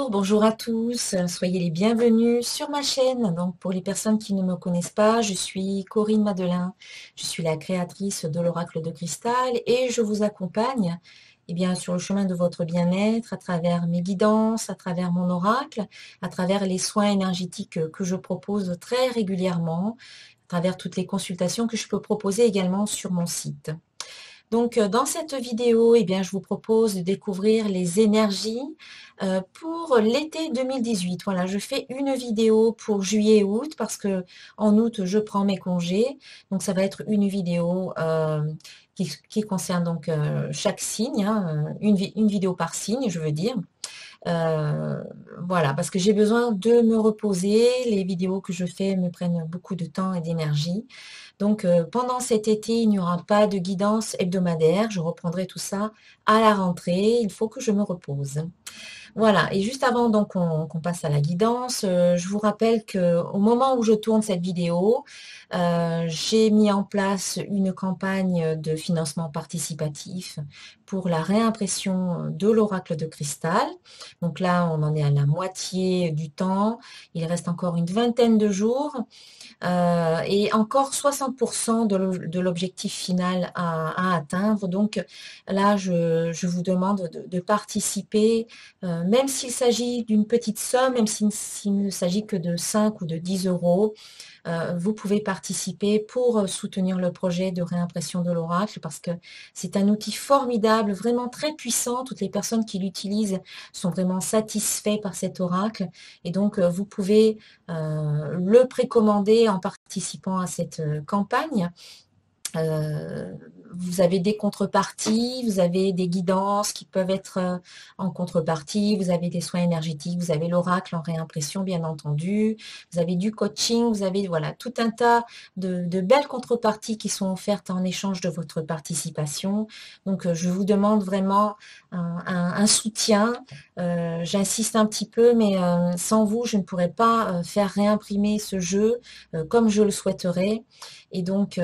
Bonjour à tous, soyez les bienvenus sur ma chaîne. Donc pour les personnes qui ne me connaissent pas, je suis Corinne Madelin, je suis la créatrice de l'Oracle de Cristal et je vous accompagne sur le chemin de votre bien-être à travers mes guidances, à travers mon oracle, à travers les soins énergétiques que je propose très régulièrement, à travers toutes les consultations que je peux proposer également sur mon site. Donc, dans cette vidéo, je vous propose de découvrir les énergies pour l'été 2018. Voilà, je fais une vidéo pour juillet et août parce que en août, je prends mes congés. Donc, ça va être une vidéo qui concerne donc chaque signe, hein, une vidéo par signe, je veux dire. Euh, voilà, parce que j'ai besoin de me reposer. Les vidéos que je fais me prennent beaucoup de temps et d'énergie. Donc, pendant cet été, il n'y aura pas de guidance hebdomadaire. Je reprendrai tout ça à la rentrée. Il faut que je me repose. Voilà, et juste avant donc qu'on passe à la guidance, je vous rappelle qu'au moment où je tourne cette vidéo, j'ai mis en place une campagne de financement participatif pour la réimpression de l'oracle de cristal. Donc là, on en est à la moitié du temps. Il reste encore une vingtaine de jours et encore 60% de l'objectif final à atteindre. Donc là, je vous demande de participer, même s'il s'agit d'une petite somme, même s'il ne s'agit que de 5 ou de 10 euros. Vous pouvez participer pour soutenir le projet de réimpression de l'oracle parce que c'est un outil formidable, vraiment très puissant. Toutes les personnes qui l'utilisent sont vraiment satisfaits par cet oracle et donc vous pouvez le précommander en participant à cette campagne. Vous avez des contreparties, vous avez des guidances qui peuvent être en contrepartie, vous avez des soins énergétiques, vous avez l'oracle en réimpression bien entendu, vous avez du coaching, vous avez voilà tout un tas de belles contreparties qui sont offertes en échange de votre participation. Donc je vous demande vraiment un soutien. J'insiste un petit peu, mais sans vous, je ne pourrais pas faire réimprimer ce jeu comme je le souhaiterais. Et donc,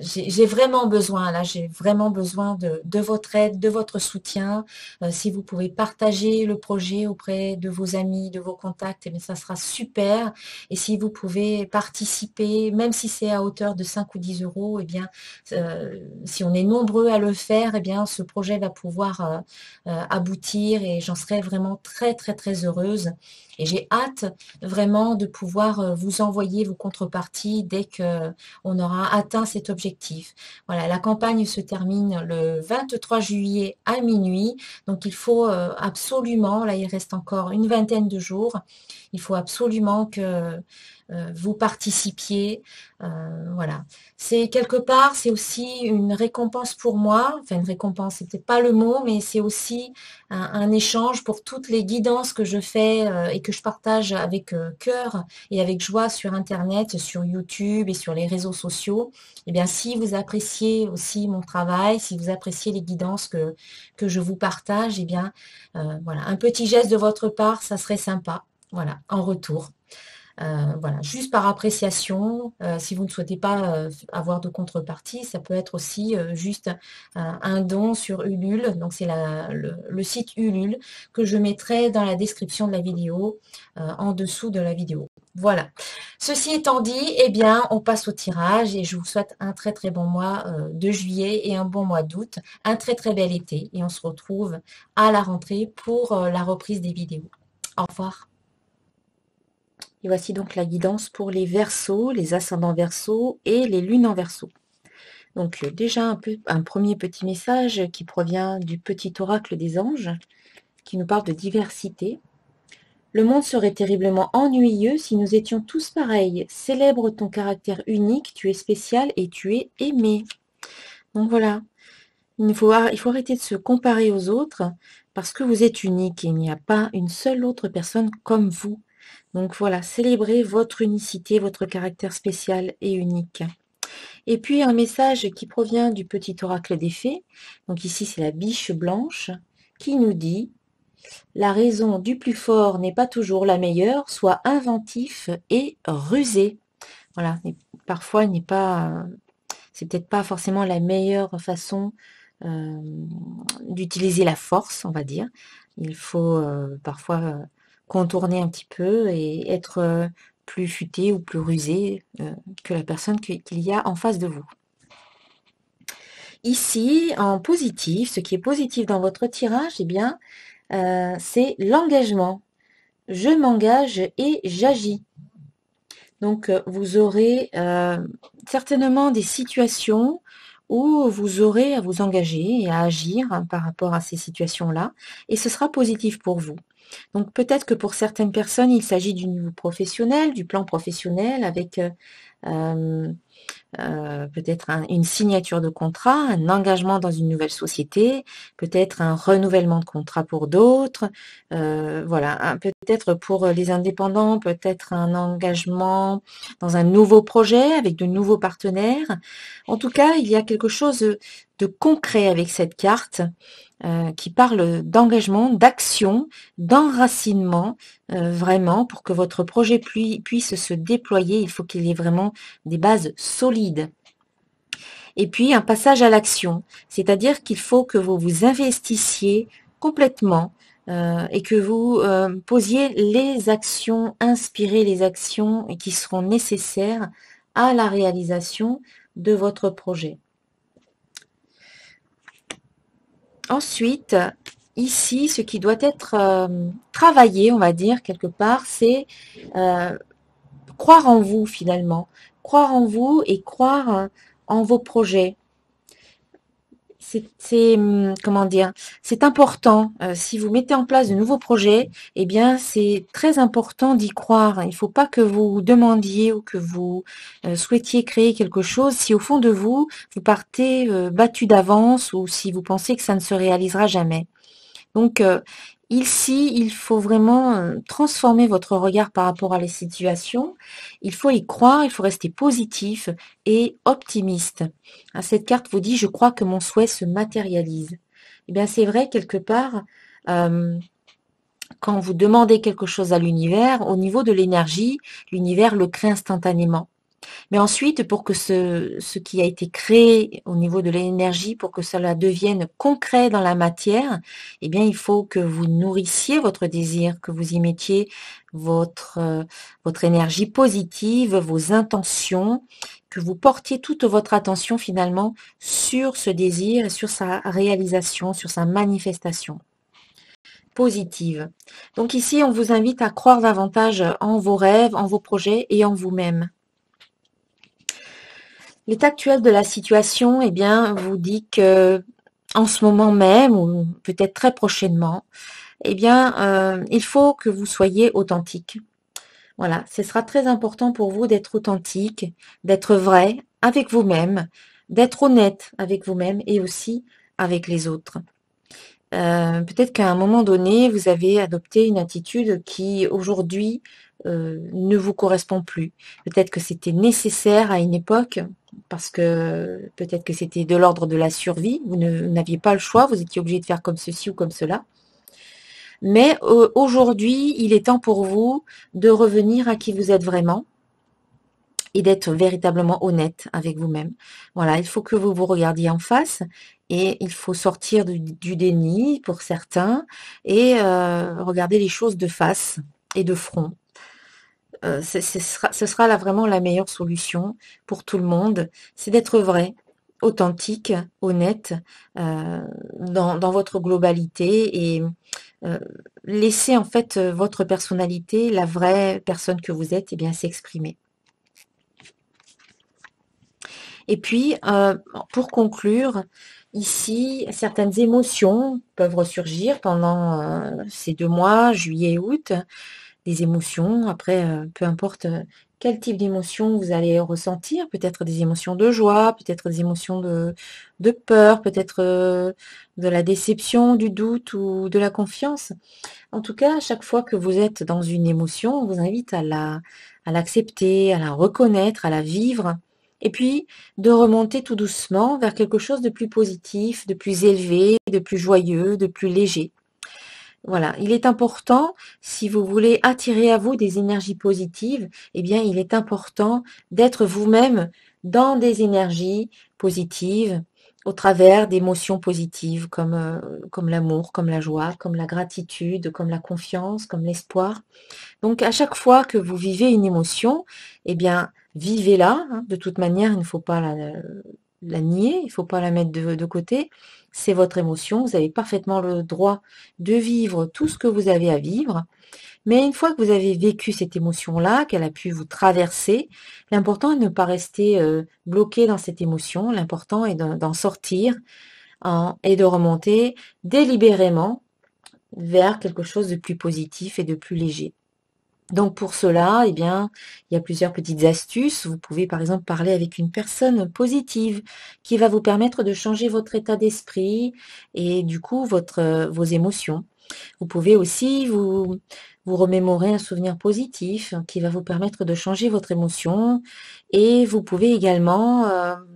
j'ai vraiment besoin, là, j'ai vraiment besoin de votre aide, de votre soutien. Si vous pouvez partager le projet auprès de vos amis, de vos contacts, eh bien, ça sera super. Et si vous pouvez participer, même si c'est à hauteur de 5 ou 10 euros, si on est nombreux à le faire, eh bien, ce projet va pouvoir aboutir et j'en serai vraiment très, très, très heureuse. Et j'ai hâte vraiment de pouvoir vous envoyer vos contreparties dès que on aura atteint cet objectif. Voilà, la campagne se termine le 23 juillet à minuit. Donc, il faut absolument, là, il reste encore une vingtaine de jours, il faut absolument que vous participiez. Voilà. C'est quelque part, c'est aussi une récompense pour moi. Enfin, une récompense, c'est peut-être pas le mot, mais c'est aussi un échange pour toutes les guidances que je fais et que je partage avec cœur et avec joie sur Internet, sur YouTube et sur les réseaux sociaux. Eh bien, si vous appréciez aussi mon travail, si vous appréciez les guidances que je vous partage, eh bien, voilà, un petit geste de votre part, ça serait sympa. Voilà, en retour. Voilà, juste par appréciation. Si vous ne souhaitez pas avoir de contrepartie, ça peut être aussi juste un don sur Ulule. Donc c'est le site Ulule que je mettrai dans la description de la vidéo, en dessous de la vidéo. Voilà. Ceci étant dit, eh bien, on passe au tirage et je vous souhaite un très très bon mois de juillet et un bon mois d'août, un très très bel été et on se retrouve à la rentrée pour la reprise des vidéos. Au revoir. Et voici donc la guidance pour les Verseaux, les ascendants Verseaux et les lunes en Verseau. Donc déjà un premier petit message qui provient du petit oracle des anges, qui nous parle de diversité. Le monde serait terriblement ennuyeux si nous étions tous pareils. Célèbre ton caractère unique, tu es spécial et tu es aimé. Donc voilà, il faut arrêter de se comparer aux autres parce que vous êtes unique et il n'y a pas une seule autre personne comme vous. Donc voilà, célébrez votre unicité, votre caractère spécial et unique. Et puis un message qui provient du petit oracle des fées. Donc ici c'est la biche blanche qui nous dit: la raison du plus fort n'est pas toujours la meilleure, sois inventif et rusé. Voilà, et parfois il n'est pas, c'est peut-être pas forcément la meilleure façon d'utiliser la force, on va dire. Il faut parfois contourner un petit peu et être plus futé ou plus rusé que la personne qu'il y a en face de vous. Ici, en positif, ce qui est positif dans votre tirage, eh bien, c'est l'engagement. Je m'engage et j'agis. Donc, vous aurez certainement des situations où vous aurez à vous engager et à agir par rapport à ces situations-là, et ce sera positif pour vous. Donc, peut-être que pour certaines personnes, il s'agit du niveau professionnel, du plan professionnel, avec peut-être une signature de contrat, un engagement dans une nouvelle société, peut-être un renouvellement de contrat pour d'autres, voilà, peut-être pour les indépendants, peut-être un engagement dans un nouveau projet avec de nouveaux partenaires. En tout cas, il y a quelque chose de concret avec cette carte qui parle d'engagement, d'action, d'enracinement, vraiment, pour que votre projet puisse se déployer, il faut qu'il y ait vraiment des bases solides. Et puis, un passage à l'action, c'est-à-dire qu'il faut que vous vous investissiez complètement et que vous posiez les actions, inspirez les actions qui seront nécessaires à la réalisation de votre projet. Ensuite, ici, ce qui doit être travaillé, on va dire, quelque part, c'est croire en vous, finalement. Croire en vous et croire en vos projets. Comment dire, c'est important. Si vous mettez en place de nouveaux projets, eh bien, c'est très important d'y croire. Il ne faut pas que vous demandiez ou que vous souhaitiez créer quelque chose si au fond de vous, vous partez battu d'avance ou si vous pensez que ça ne se réalisera jamais. Donc, ici, il faut vraiment transformer votre regard par rapport à la situation. Il faut y croire, il faut rester positif et optimiste. Cette carte vous dit, je crois que mon souhait se matérialise. Eh bien, c'est vrai, quelque part, quand vous demandez quelque chose à l'univers, au niveau de l'énergie, l'univers le crée instantanément. Mais ensuite, pour que ce qui a été créé au niveau de l'énergie, pour que cela devienne concret dans la matière, eh bien, il faut que vous nourrissiez votre désir, que vous y mettiez votre énergie positive, vos intentions, que vous portiez toute votre attention finalement sur ce désir et sur sa réalisation, sur sa manifestation positive. Donc ici, on vous invite à croire davantage en vos rêves, en vos projets et en vous-même. L'état actuel de la situation, eh bien, vous dit que en ce moment même, ou peut-être très prochainement, eh bien, il faut que vous soyez authentique. Voilà, ce sera très important pour vous d'être authentique, d'être vrai avec vous-même, d'être honnête avec vous-même et aussi avec les autres. Peut-être qu'à un moment donné, vous avez adopté une attitude qui aujourd'hui ne vous correspond plus. Peut-être que c'était nécessaire à une époque, parce que peut-être que c'était de l'ordre de la survie, vous n'aviez pas le choix, vous étiez obligé de faire comme ceci ou comme cela. Mais aujourd'hui, il est temps pour vous de revenir à qui vous êtes vraiment et d'être véritablement honnête avec vous-même. Voilà, il faut que vous vous regardiez en face et il faut sortir du déni pour certains et regarder les choses de face et de front. Ce sera là vraiment la meilleure solution pour tout le monde, c'est d'être vrai, authentique, honnête dans votre globalité et laisser en fait votre personnalité, la vraie personne que vous êtes, eh bien s'exprimer. Et puis, pour conclure, ici, certaines émotions peuvent ressurgir pendant ces 2 mois, juillet et août. Des émotions, après, peu importe quel type d'émotion vous allez ressentir, peut-être des émotions de joie, peut-être des émotions de peur, peut-être de la déception, du doute ou de la confiance. En tout cas, à chaque fois que vous êtes dans une émotion, on vous invite à l'accepter, à la reconnaître, à la vivre, et puis de remonter tout doucement vers quelque chose de plus positif, de plus élevé, de plus joyeux, de plus léger. Voilà, il est important, si vous voulez attirer à vous des énergies positives, eh bien, il est important d'être vous-même dans des énergies positives, au travers d'émotions positives comme l'amour, comme la joie, comme la gratitude, comme la confiance, comme l'espoir. Donc à chaque fois que vous vivez une émotion, eh bien, vivez-la, hein. De toute manière, il ne faut pas la nier, il ne faut pas la mettre de côté. C'est votre émotion, vous avez parfaitement le droit de vivre tout ce que vous avez à vivre. Mais une fois que vous avez vécu cette émotion-là, qu'elle a pu vous traverser, l'important est de ne pas rester bloqué dans cette émotion. L'important est d'en sortir et de remonter délibérément vers quelque chose de plus positif et de plus léger. Donc pour cela, eh bien, il y a plusieurs petites astuces. Vous pouvez par exemple parler avec une personne positive qui va vous permettre de changer votre état d'esprit et du coup vos émotions. Vous pouvez aussi vous remémorer un souvenir positif qui va vous permettre de changer votre émotion et vous pouvez également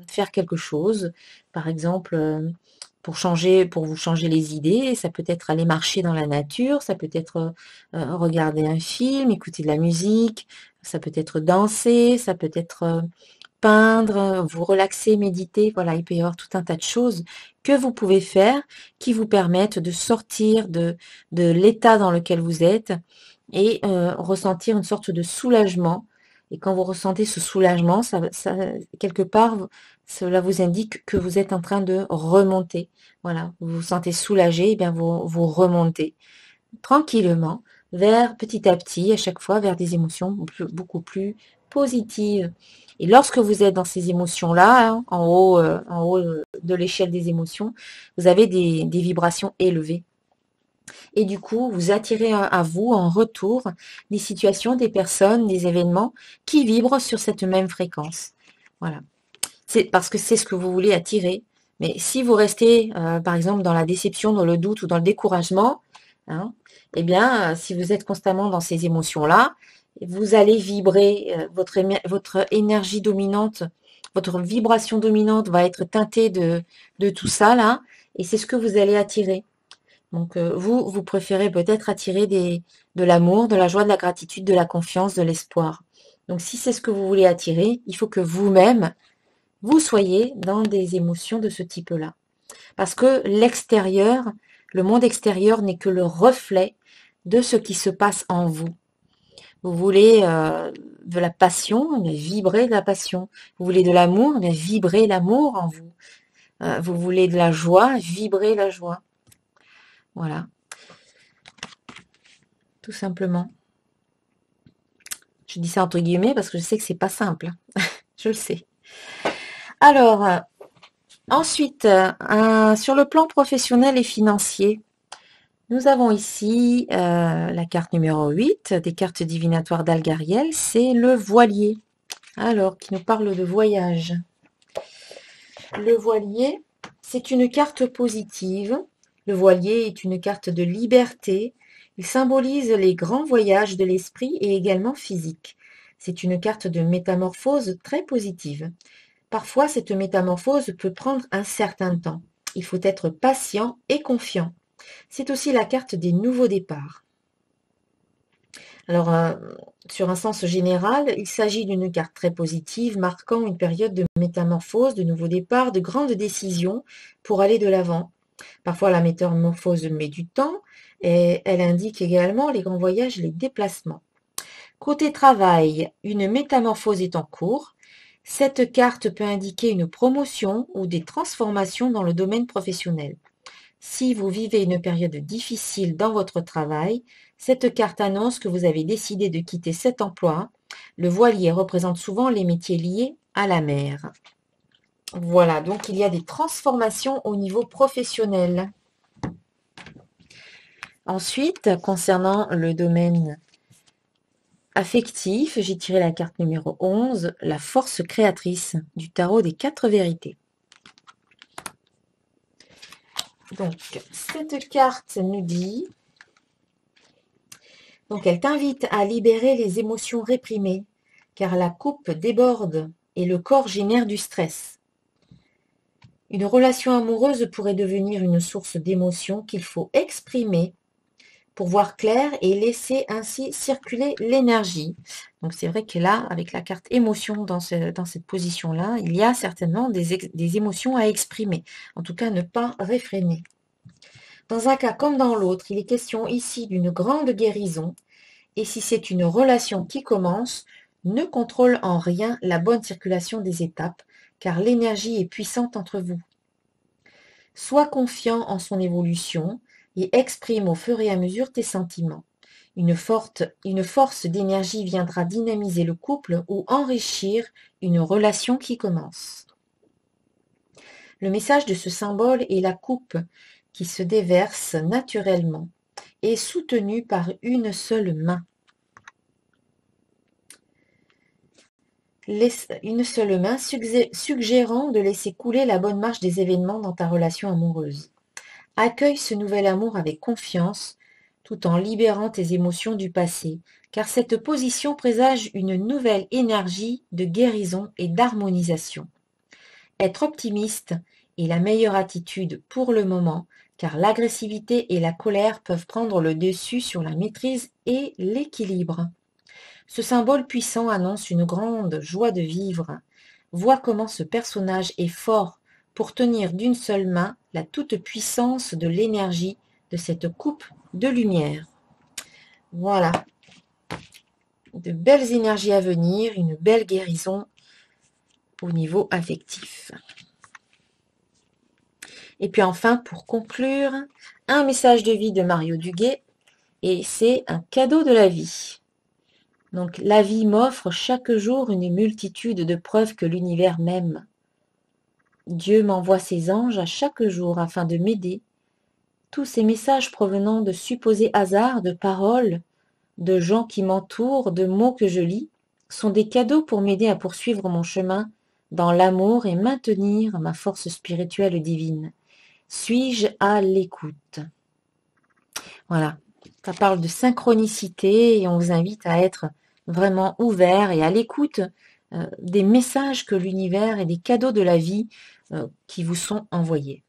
faire quelque chose, par exemple pour vous changer les idées. Ça peut être aller marcher dans la nature, ça peut être regarder un film, écouter de la musique, ça peut être danser, ça peut être peindre, vous relaxer, méditer. Voilà, il peut y avoir tout un tas de choses que vous pouvez faire qui vous permettent de sortir de l'état dans lequel vous êtes et ressentir une sorte de soulagement. Et quand vous ressentez ce soulagement, quelque part, cela vous indique que vous êtes en train de remonter. Voilà, vous vous sentez soulagé, et bien vous remontez tranquillement vers petit à petit, à chaque fois, vers des émotions beaucoup plus positives. Et lorsque vous êtes dans ces émotions-là, hein, en haut de l'échelle des émotions, vous avez des vibrations élevées. Et du coup, vous attirez à vous en retour des situations, des personnes, des événements qui vibrent sur cette même fréquence. Voilà. C'est parce que c'est ce que vous voulez attirer. Mais si vous restez, par exemple, dans la déception, dans le doute ou dans le découragement, hein, eh bien, si vous êtes constamment dans ces émotions-là, vous allez vibrer, votre énergie dominante, votre vibration dominante va être teintée de tout ça, là, et c'est ce que vous allez attirer. Donc, vous préférez peut-être attirer de l'amour, de la joie, de la gratitude, de la confiance, de l'espoir. Donc, si c'est ce que vous voulez attirer, il faut que vous-même, vous soyez dans des émotions de ce type-là. Parce que l'extérieur, le monde extérieur n'est que le reflet de ce qui se passe en vous. Vous voulez de la passion, mais vibrez de la passion. Vous voulez de l'amour, mais vibrez l'amour en vous. Vous voulez de la joie, vibrez la joie. Voilà, tout simplement. Je dis ça entre guillemets parce que je sais que c'est pas simple. Je le sais. Alors, ensuite, sur le plan professionnel et financier, nous avons ici la carte numéro 8 des cartes divinatoires d'Algariel, c'est le voilier. Alors, qui nous parle de voyage. Le voilier, c'est une carte positive. Le voilier est une carte de liberté. Il symbolise les grands voyages de l'esprit et également physique. C'est une carte de métamorphose très positive. Parfois, cette métamorphose peut prendre un certain temps. Il faut être patient et confiant. C'est aussi la carte des nouveaux départs. Alors, sur un sens général, il s'agit d'une carte très positive, marquant une période de métamorphose, de nouveaux départs, de grandes décisions pour aller de l'avant. Parfois, la métamorphose met du temps et elle indique également les grands voyages, les déplacements. Côté travail, une métamorphose est en cours. Cette carte peut indiquer une promotion ou des transformations dans le domaine professionnel. Si vous vivez une période difficile dans votre travail, cette carte annonce que vous avez décidé de quitter cet emploi. Le voilier représente souvent les métiers liés à la mer. Voilà, donc il y a des transformations au niveau professionnel. Ensuite, concernant le domaine affectif, j'ai tiré la carte numéro 11, la force créatrice du tarot des 4 vérités. Donc, cette carte nous dit, donc elle t'invite à libérer les émotions réprimées, car la coupe déborde et le corps génère du stress. Une relation amoureuse pourrait devenir une source d'émotions qu'il faut exprimer pour voir clair et laisser ainsi circuler l'énergie. Donc c'est vrai que là, avec la carte émotion dans cette position-là, il y a certainement des émotions à exprimer. En tout cas, ne pas réfréner. Dans un cas comme dans l'autre, il est question ici d'une grande guérison. Et si c'est une relation qui commence, ne contrôle en rien la bonne circulation des étapes, car l'énergie est puissante entre vous. Sois confiant en son évolution et exprime au fur et à mesure tes sentiments. Une force d'énergie viendra dynamiser le couple ou enrichir une relation qui commence. Le message de ce symbole est la coupe qui se déverse naturellement et soutenue par une seule main. Une seule main suggérant de laisser couler la bonne marche des événements dans ta relation amoureuse. Accueille ce nouvel amour avec confiance, tout en libérant tes émotions du passé, car cette position présage une nouvelle énergie de guérison et d'harmonisation. Être optimiste est la meilleure attitude pour le moment, car l'agressivité et la colère peuvent prendre le dessus sur la maîtrise et l'équilibre. Ce symbole puissant annonce une grande joie de vivre. Vois comment ce personnage est fort pour tenir d'une seule main la toute-puissance de l'énergie de cette coupe de lumière. Voilà, de belles énergies à venir, une belle guérison au niveau affectif. Et puis enfin, pour conclure, un message de vie de Mario Duguay, et c'est un cadeau de la vie. Donc, la vie m'offre chaque jour une multitude de preuves que l'univers m'aime. Dieu m'envoie ses anges à chaque jour afin de m'aider. Tous ces messages provenant de supposés hasards, de paroles, de gens qui m'entourent, de mots que je lis, sont des cadeaux pour m'aider à poursuivre mon chemin dans l'amour et maintenir ma force spirituelle divine. Suis-je à l'écoute? Voilà, ça parle de synchronicité et on vous invite à être vraiment ouvert et à l'écoute des messages que l'univers et des cadeaux de la vie qui vous sont envoyés.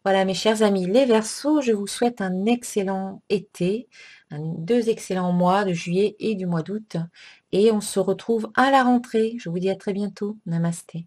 Voilà mes chers amis, les Verseaux, je vous souhaite un excellent été, 2 excellents mois de juillet et du mois d'août et on se retrouve à la rentrée. Je vous dis à très bientôt. Namasté.